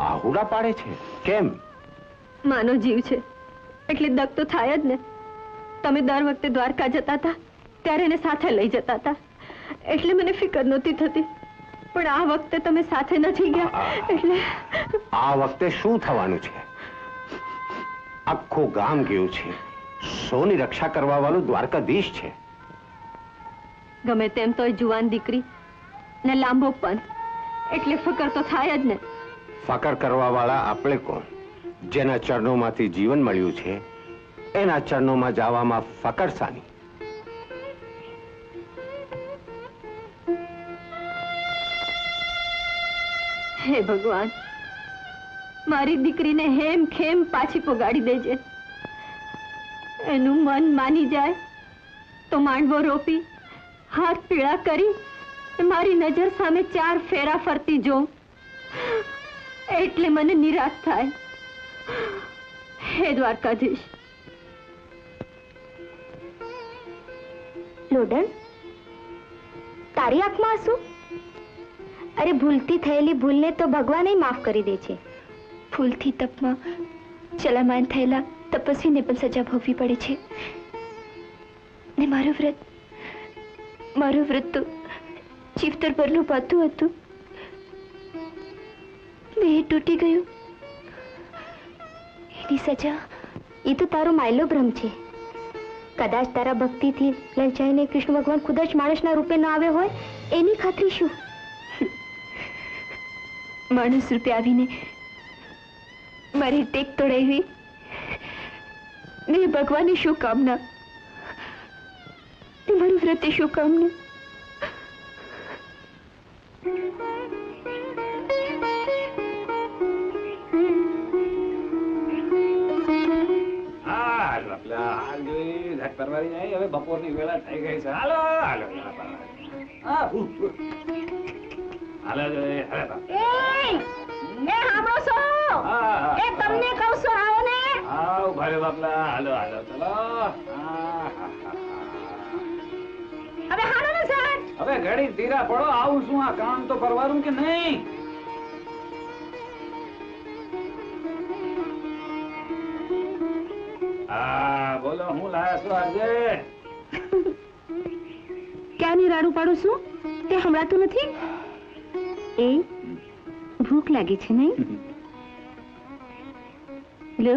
આહુડા પાડે છે? કેમ? માનો જીવ છે એટલે દગ તો થાય જ ને. તમે દર વખતે દ્વારકા જતા હતા ત્યારે એને સાથે લઈ જતા હતા એટલે મને ફિકર નહોતી થતી, પણ આ વખતે તમે સાથે નથી ગયા એટલે. આ વખતે શું થવાનું છે? આખું ગામ ગયું છે. સોની રક્ષા કરવા વાળું દ્વારકાધીશ છે. ગમે તેમ તોય જુવાન દીકરી ને લાંબો પણ એટલે ફકર તો થાય જ ને. ફકર કરવા વાળા આપણે કોણ? જેના ચરણોમાંથી જીવન મળ્યું છે એના ચરણોમાં જવામાં ફકર સાની? હે ભગવાન, મારી દીકરીને હેમ ખેમ પાછી પોગાડી દેજે. એનું મન માની જાય તો માંડવો રોપી હાથ પીળા કરી મારી નજર સામે 4 ફેરા ફરતી જોઉં એટલે મને નિરાશ થાય. હે દ્વારકાધીશ. લોડન, તારી આંખમાં આંસુ? અરે ભૂલથી થયેલી ભૂલને તો ભગવાન માફ કરી દે છે. ભૂલથી તપમાં ચલામાન થયેલા તપસ્વીને પણ સજા ભોગવી પડે છે. ને મારું વ્રત તો ચીફતર પરનું પાતું હતું ને એ તૂટી ગયું. એની સજા એ તો તારો માયલો ભ્રમ છે. કદાચ તારા ભક્તિથી લલચાઈને કૃષ્ણ ભગવાન ખુદ જ માણસના રૂપે ન આવ્યો હોય એની ખાતરી શું? માણસ રૂપે આવીને મારી ટેક તોડાવી ને ભગવાનની શું કામના, મારું વ્રતે શું કામના? હવે બપોરની વેળા થઈ ગઈ છે. હાલો હાલો હવે ઘડી ધીરા પડો. આવું શું? આ કામ તો પરવારું કે નહીં? હા બોલો, હું લાયા છું આજે? ક્યાંની રાડું પાડું છું તે હમણાં નથી. એ ભૂખ લાગી છે નહીં? લો.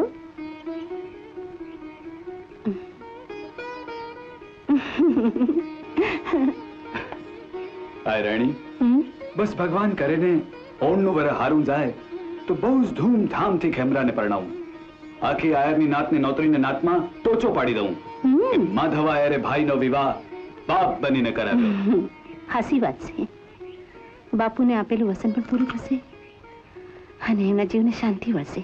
હાય રાણી, બસ ભગવાન કરે ને ઓણનું વર હારું જાય તો બહુ જ ધૂમધામથી ખેમરાને પરણાવું. આખી આયરની નાતની નોતરીને નાતમાં ટોચો પાડી દઉં કે માધવા આયરે ભાઈનો વિવાહ બાપ બનીને કરાવ્યો. હાસી વાત છે. બાપુને આપેલું વસન પણ પૂરું થશે અને એમના જીવને શાંતિ મળશે.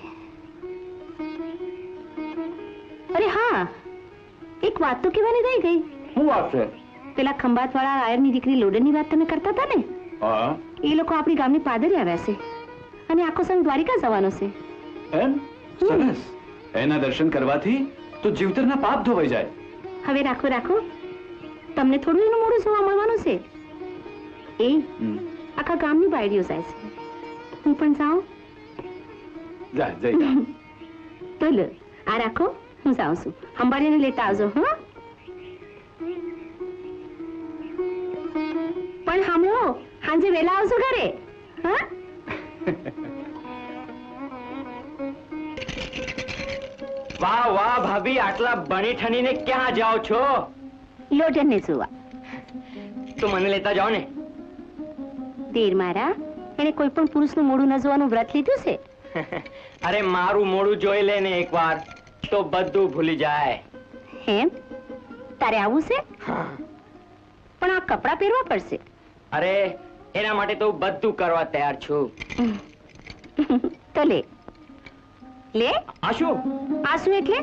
અરે હા, એક વાત તો કહેવાની રહી ગઈ. શું વાત છે? પેલા ખંભાત વાળા આયરની દીકરી લોડનની વાત તમે કરતા હતા ને? એ લોકો આપણી ગામની પાદરે આવ્યા છે અને આખો સંગ દ્વારિકા જવાનો છે. એમ? સરસ. એના દર્શન કરવાથી તો જીવતરના પાપ ધોવાઈ જાય. હવે રાખો રાખો, તમને થોડું એનું મોડું જોવા મળવાનું છે. એ આખા ગામની બાયડીઓ જાય છે. હું પણ જાઉં? જા જઈ જા. તો લો, આ રાખો, હું જાઉં છું. અંબાડીને લેતા આવજો. હા, પણ સાંભળો, સાંજે વેલા આવજો ઘરે. હા. વાહ વાહ ભાભી, આટલા ભણી ઠણીને ક્યાં જાઓ છો? લોડનને જોવા. તો મને લેતા જાઓ ને. દેર મારા, એને કોઈ પણ પુરુષનું મોઢું ન જોવાનું વ્રત લીધું છે. અરે મારું મોઢું જોઈ લે ને એકવાર તો બધું ભૂલી જાય. એમ? તારે આવું છે? પણ આ કપડાં પહેરવા પડશે. અરે એના માટે તો બધું કરવા તૈયાર છું. તો લે લે. આ શું? આ શું એટલે?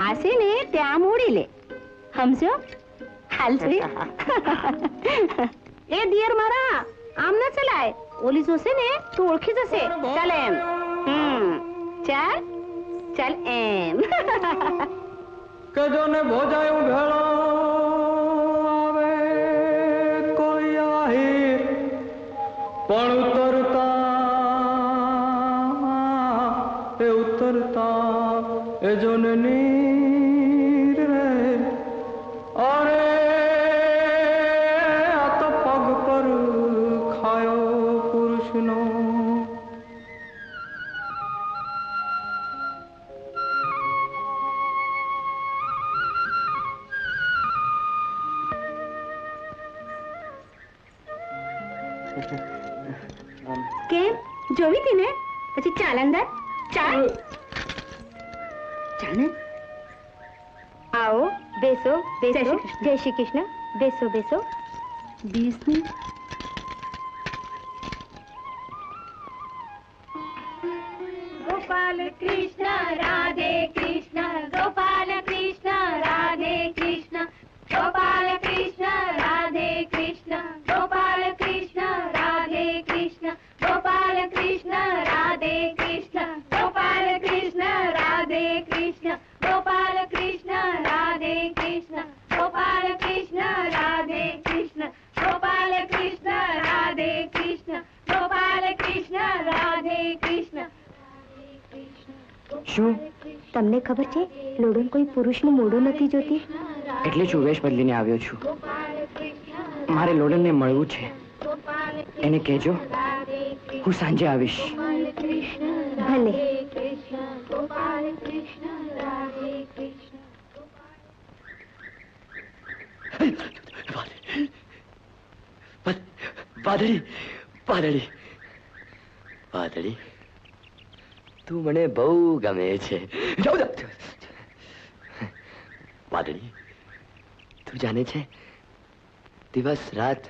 આ છે ને ત્યાં મોડી લે. સમજો? હાલ છે. એ દિયર મારા, આમ ના ચલાય. ઓલી જોશે ને તું ઓળખી જશે. ચાલ એમ. ચાલ ચાલ એમ. કજો ને ભોજાયું ભેળો આવે કોઈ આહી પણ ઉતરતા એ ઉતરતા એ જોનની રે અરે આ તો પગ પર ખાયો પુરુષનો કેમ જોવી હતી ને પછી ચાલ અંદર ચાલ ચાલ ને આવો બેસો બેસો જય શ્રી કૃષ્ણ બેસો બેસો બેસને ગોપાલ કૃષ્ણ રાધે કૃષ્ણ ગોપાલ કૃષ્ણ રાધે કૃષ્ણ ગોપાલ કૃષ્ણ રાધે કૃષ્ણ ગોપાલ કૃષ્ણ રાધે કૃષ્ણ ગોપાલ કૃષ્ણ રાધે કૃષ્ણ ગોપાલ કૃષ્ણ રાધે કૃષ્ણ ગોપાલ કૃષ્ણ રાધે કૃષ્ણ ગોપાલ કૃષ્ણ રાધે કૃષ્ણ ગોપાલ કૃષ્ણ રાધે કૃષ્ણ ગોપાલ કૃષ્ણ રાધે કૃષ્ણ. શું તમને ખબર છે લોડન કોઈ પુરુષનું મોઢું નથી જોતી એટલે જ હું વેશ બદલીને આવ્યો છું. મારે લોડનને મળવું છે. એને કહેજો હું સાંજે આવીશ. ભલે. વાદળી વાદળી વાદળી તું મને બહુ ગમે છે. વાદળી તું જાણે છે દિવસ રાત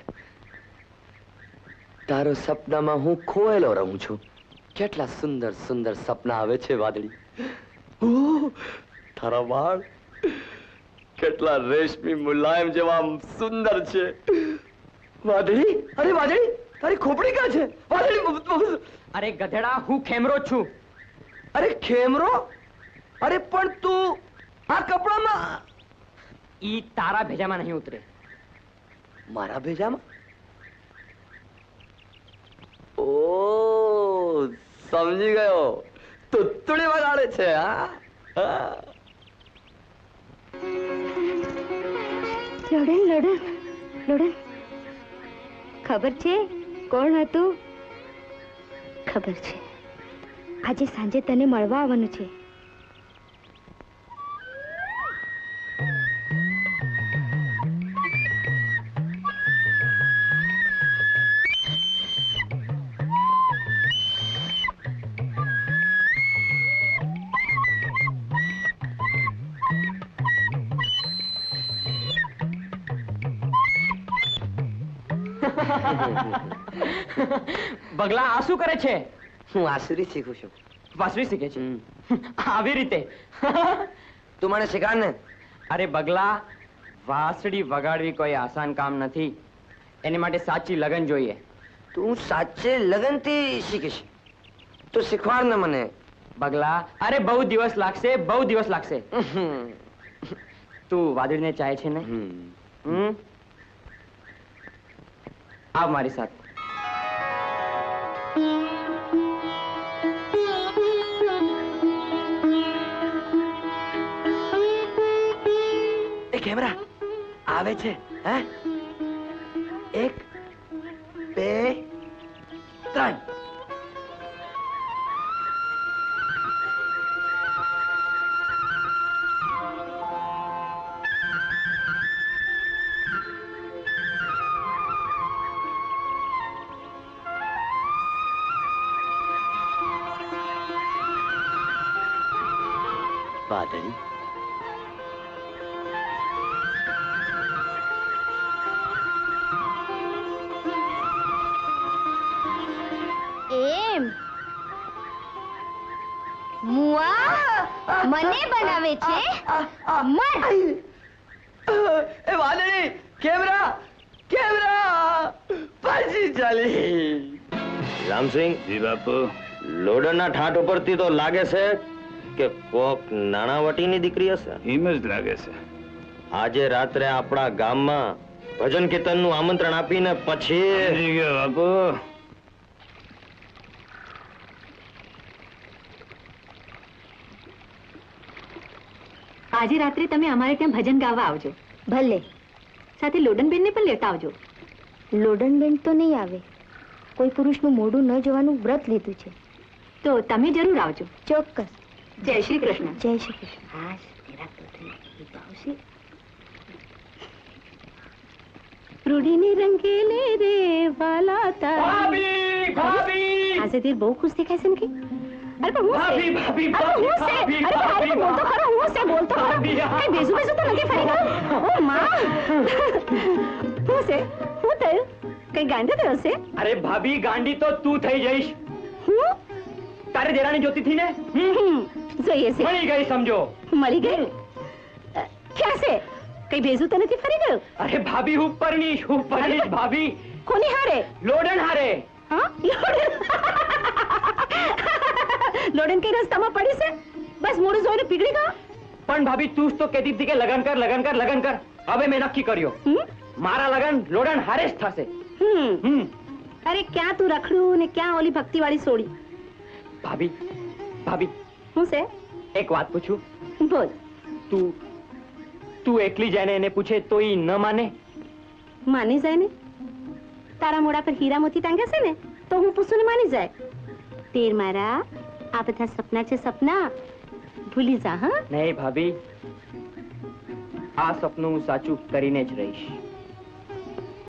તારો સપનામાં હું ખોયેલો રહું છું. કેટલા સુંદર સુંદર સપના આવે છે વાદળી. તારા વાળ કેટલા રેશમી મુલાયમ જેવા સુંદર છે વાદળી. અરે વાદળી તારી ખોપડી ક્યાં છે વાદળી? અરે ગધેડા હું ખેમરો છું. અરે ખેમરો? અરે પણ તું આ કપડામાં ઈ તારા ભેજામાં નહીં ઉતરે. મારા ભેજામાં? ઓ સમજી ગયો. તુત્તુડી વગાડે છે. હા લોડન લોડન લોડન ખબર છે કોણ હતું? ખબર છે આજે સાંજે તને મળવા આવવાનું છે. બગલા આ શું કરે છે? હું આસુરી શીખું છું. વાંસળી શીખે છે આવી રીતે? તું મને શીખવાડ ને. અરે બગલા વાંસળી વગાડવી કોઈ આસાન કામ નથી. એને માટે સાચી લગન જોઈએ. તું સાચે લગનથી શીખીશ. તું શીખવાડ ને મને. બગલા અરે બહુ દિવસ લાગશે, બહુ દિવસ લાગશે. તું વાદળીને ચાહે છે ને? આવ મારી સાથે. એ કેમેરા આવે છે. હે 1 2 3 વાદળી એમ મુઆ મને બનાવે છે મન. એ વાદળી કેમેરા કેમેરા પાછી ચાલી. રામસિંહ જી બાપુ, લોડરના ઠાઠ ઉપરથી તો લાગે છે કે કોક નાણાવટીની દીકરી હશે. એમ જ લાગે છે. આજે રાત્રે આપણા ગામમાં ભજન કીર્તનનું આમંત્રણ આપીને પછી બાપુ આજે રાત્રે તમે અમારે ત્યાં ભજન ગાવા આવજો. ભલે. સાથે લોડનબેનને પણ લેતા આવજો. લોડનબેન તો નહીં આવે. કોઈ પુરુષનું મોઢું ન જોવાનું વ્રત લીધું છે. તો તમે જરૂર આવજો. ચોક્કસ. જય શ્રી કૃષ્ણ. જય શ્રી કૃષ્ણ. રૂડીને રંગેલે રે વાલા ભાભી ભાભી આજે તે બહુ ખુશ દેખાય છે ને કે અરે પણ હું ભાભી ભાભી અરે હું છે ભાભી અરે ભાભી બોલ તો ખરો હું છે બોલ તો ખરો કઈ બેસું બેસું તો નથી ફરી ગયો ઓ માં હું છે હું થયું કઈ ગાંડો થયો છે અરે ભાભી ગાંડી તો તું થઈ જઈશ. હું તારે દેરાણી જોતી થી ને જોઈએ છે મળી ગઈ સમજો. મળી ગઈ ક્યાં છે કઈ ભેજું તો નથી ફરી ગયું અરે ભાભી ઉપરની ભાભી કોની હારે લોડન હારે. હા લોડન કઈ રસ્તામાં પડી છે બસ મોડું જોઈને પીગળી ગયો પણ ભાભી તું જ તો કહેતી હતી કે લગન કર લગન કર લગન કર. હવે મેં નક્કી કર્યો મારા લગન લોડન હારે જ થશે. અરે ક્યાં તું રખડું ને ક્યાં ઓલી ભક્તિ વાળી સોડી. ભાભી ભાભી હું છે એક વાત પૂછું. બોલ તું એકલી જઈને એને પૂછે તો ઈ ન માને? માની જાય ને તારા મોડા પર હીરા મોતી ટાંગે છે ને તો હું પૂછું ને માની જાય. તેર મારા આ બધા સપના છે સપના ભૂલી જા. હા નહીં ભાભી આ સપનું હું સાચું કરીને જ રહીશ.